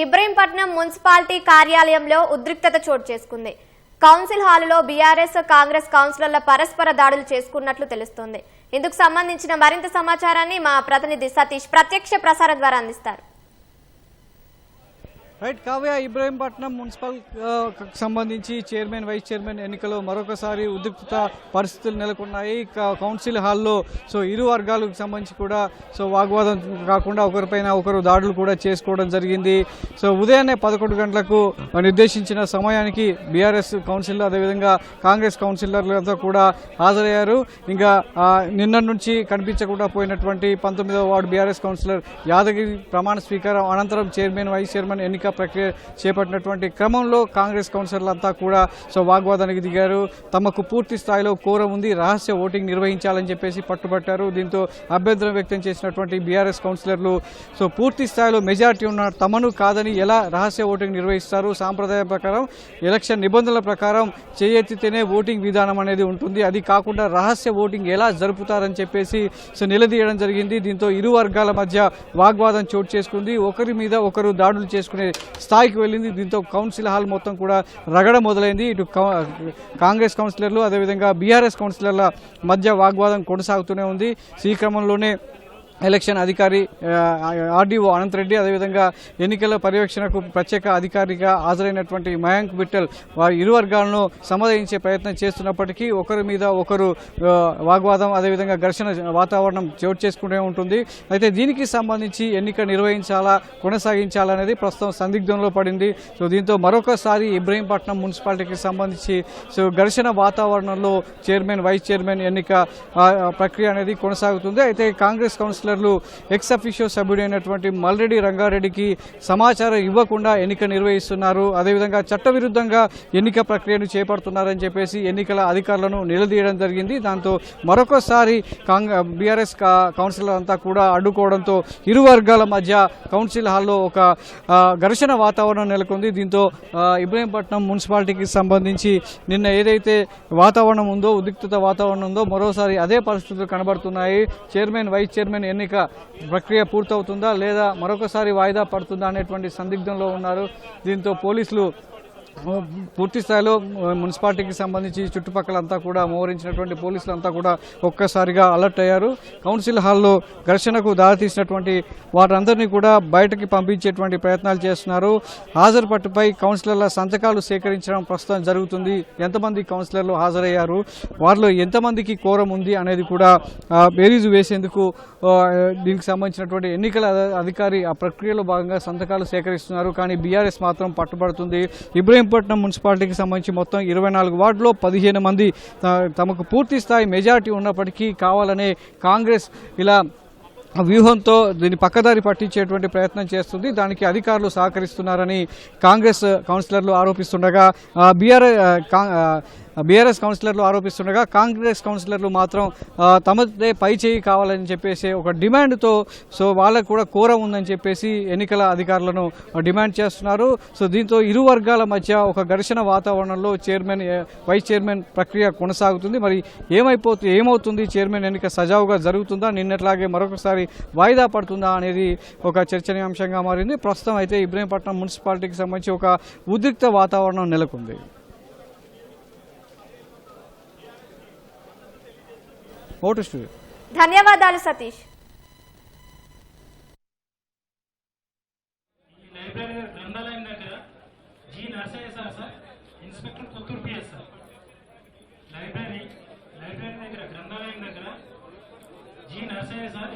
Ibrahimpatnam municipality కార్యాలయంలో ఉద్రిక్తత చోటు చేసుకుంది. కౌన్సిల్ హాలులో బీఆర్ఎస్ కాంగ్రెస్ కౌన్సిలర్ల పరస్పర దాడులు చేసుకున్నట్లు తెలుస్తోంది. ఇందుకు సంబంధించిన మరింత సమాచారాన్ని మా ప్రతినిధి సతీష్ ప్రత్యక్ష ప్రసారం ద్వారా అందిస్తారు. రైట్ కావ్య, ఇబ్రహీంపట్నం మున్సిపల్ సంబంధించి చైర్మన్ వైస్ చైర్మన్ ఎన్నికలో మరొకసారి ఉద్రిక్తత పరిస్థితులు నెలకొన్నాయి. కౌన్సిల్ హాల్లో ఇరు వర్గాలకు సంబంధించి కూడా వాగ్వాదం కాకుండా ఒకరిపైన ఒకరు దాడులు కూడా చేసుకోవడం జరిగింది. ఉదయాన్నే 11 గంటలకు నిర్దేశించిన సమయానికి బీఆర్ఎస్ కౌన్సిలర్ అదేవిధంగా కాంగ్రెస్ కౌన్సిలర్లతో కూడా హాజరయ్యారు. ఇంకా నిన్న నుంచి కనిపించకుండా పోయినటువంటి 19వ వార్డు బీఆర్ఎస్ కౌన్సిలర్ యాదగిరి ప్రమాణ స్వీకారం అనంతరం చైర్మన్ వైస్ చైర్మన్ ఎన్నిక ప్రక్రియ చేపట్టినటువంటి క్రమంలో కాంగ్రెస్ కౌన్సిలర్లంతా కూడా వాగ్వాదానికి దిగారు. తమకు పూర్తి స్థాయిలో కోరం ఉంది, రహస్య ఓటింగ్ నిర్వహించాలని చెప్పేసి పట్టుబట్టారు. దీంతో అభ్యంతరం వ్యక్తం చేసినటువంటి బీఆర్ఎస్ కౌన్సిలర్లు పూర్తి స్థాయిలో మెజార్టీ ఉన్న తమను కాదని ఎలా రహస్య ఓటింగ్ నిర్వహిస్తారు, సాంప్రదాయ ప్రకారం ఎలక్షన్ నిబంధనల ప్రకారం చేయెత్తితేనే ఓటింగ్ విధానం అనేది ఉంటుంది, అది కాకుండా రహస్య ఓటింగ్ ఎలా జరుపుతారని చెప్పేసి నిలదీయడం జరిగింది. దీంతో ఇరు వర్గాల మధ్య వాగ్వాదం చోటు చేసుకుంది. ఒకరి మీద ఒకరు దాడులు చేసుకునే స్థాయికి వెళ్ళింది. దీంతో కౌన్సిల్ హాల్ మొత్తం కూడా రగడ మొదలైంది. ఇటు కాంగ్రెస్ కౌన్సిలర్లు అదేవిధంగా బీఆర్ఎస్ కౌన్సిలర్ల మధ్య వాగ్వాదం కొనసాగుతూనే ఉంది. ఈ క్రమంలోనే ఎలక్షన్ అధికారి ఆర్డీఓ అనంతరెడ్డి అదేవిధంగా ఎన్నికల పర్యవేక్షణకు ప్రత్యేక అధికారిగా హాజరైనటువంటి మయాంక్ బిట్టల్ వారి ఇరు వర్గాలను సమన్వయించే ప్రయత్నం చేస్తున్నప్పటికీ ఒకరి మీద ఒకరు వాగ్వాదం అదేవిధంగా ఘర్షణ వాతావరణం చోటు చేసుకుంటూ ఉంటుంది. అయితే దీనికి సంబంధించి ఎన్నిక నిర్వహించాలా కొనసాగించాలనేది ప్రస్తుతం సందిగ్ధంలో పడింది. దీంతో మరొకసారి ఇబ్రహీంపట్నం మున్సిపాలిటీకి సంబంధించి ఘర్షణ వాతావరణంలో చైర్మన్ వైస్ చైర్మన్ ఎన్నిక ప్రక్రియ అనేది కొనసాగుతుంది. అయితే కాంగ్రెస్ కౌన్సిలర్లు ఎక్స్ అఫీషియో సభ్యుడైనటువంటి మల్రెడ్డి రంగారెడ్డికి సమాచారం ఇవ్వకుండా ఎన్నిక నిర్వహిస్తున్నారు, అదేవిధంగా చట్టవిరుద్ధంగా ఎన్నిక ప్రక్రియను చేపడుతున్నారని చెప్పేసి ఎన్నికల అధికారులను నిలదీయడం జరిగింది. దాంతో మరొకసారి బీఆర్ఎస్ కౌన్సిలర్ అంతా కూడా అడ్డుకోవడంతో ఇరు వర్గాల మధ్య కౌన్సిల్ హాల్లో ఒక ఘర్షణ వాతావరణం నెలకొంది. దీంతో ఇబ్రహీంపట్నం మున్సిపాలిటీకి సంబంధించి నిన్న ఏదైతే వాతావరణం ఉందో ఉద్రిక్తత వాతావరణం ఉందో మరోసారి అదే పరిస్థితులు కనబడుతున్నాయి. చైర్మన్ వైస్ చైర్మన్ ఎన్నిక ప్రక్రియ పూర్తవుతుందా లేదా మరొకసారి వాయిదా పడుతుందా అనేటువంటి సందిగ్ధంలో ఉన్నారు. దీంతో పోలీసులు పూర్తి స్థాయిలో మున్సిపాలిటీకి సంబంధించి చుట్టుపక్కలంతా కూడా మోహరించినటువంటి పోలీసులంతా కూడా ఒక్కసారిగా అలర్ట్ అయ్యారు. కౌన్సిల్ హాల్లో ఘర్షణకు దారితీసినటువంటి వారందరినీ కూడా బయటకి పంపించేటువంటి ప్రయత్నాలు చేస్తున్నారు. హాజరు పట్టుపై కౌన్సిలర్ల సంతకాలు సేకరించడం ప్రస్తుతం జరుగుతుంది. ఎంతమంది కౌన్సిలర్లు హాజరయ్యారు, వారిలో ఎంతమందికి కోరం ఉంది అనేది కూడా బేరీజు వేసేందుకు దీనికి సంబంధించినటువంటి ఎన్నికల అధికారి ఆ ప్రక్రియలో భాగంగా సంతకాలు సేకరిస్తున్నారు. కానీ బీఆర్ఎస్ మాత్రం పట్టుబడుతుంది. ఇబ్రహీంపట్నం మున్సిపాలిటీకి సంబంధించి మొత్తం 24 వార్డులో 15 మంది తమకు పూర్తి స్థాయి మెజారిటీ ఉన్నప్పటికీ కావాలనే కాంగ్రెస్ ఇలా వ్యూహంతో దీన్ని పక్కదారి పట్టించేటువంటి ప్రయత్నం చేస్తుంది. దానికి అధికారులు సహకరిస్తున్నారని కాంగ్రెస్ కౌన్సిలర్లు ఆరోపిస్తుండగా బీఆర్ఎస్ కౌన్సిలర్లు ఆరోపిస్తుండగా కాంగ్రెస్ కౌన్సిలర్లు మాత్రం తమదే పై చేయి కావాలని చెప్పేసి ఒక డిమాండ్తో వాళ్ళకు కూడా కోరం ఉందని చెప్పేసి ఎన్నికల అధికారులను డిమాండ్ చేస్తున్నారు. దీంతో ఇరు వర్గాల మధ్య ఒక ఘర్షణ వాతావరణంలో చైర్మన్ వైస్ చైర్మన్ ప్రక్రియ కొనసాగుతుంది. మరి ఏమవుతుంది, చైర్మన్ ఎన్నిక సజావుగా జరుగుతుందా, నిన్నట్లాగే మరొకసారి వాయిదా పడుతుందా అనేది ఒక చర్చనీయాంశంగా మారింది. ప్రస్తుతం అయితే ఇబ్రహీంపట్నం మున్సిపాలిటీకి సంబంధించి ఒక ఉద్రిక్త వాతావరణం నెలకొంది. ధన్యవాదాలు సతీష్. గ్రంథాలయం దగ్గర G Narsaiah sir inspector Puttur PS sir library దగ్గర గ్రంథాలయం దగ్గర జి నర్సయ్య సార్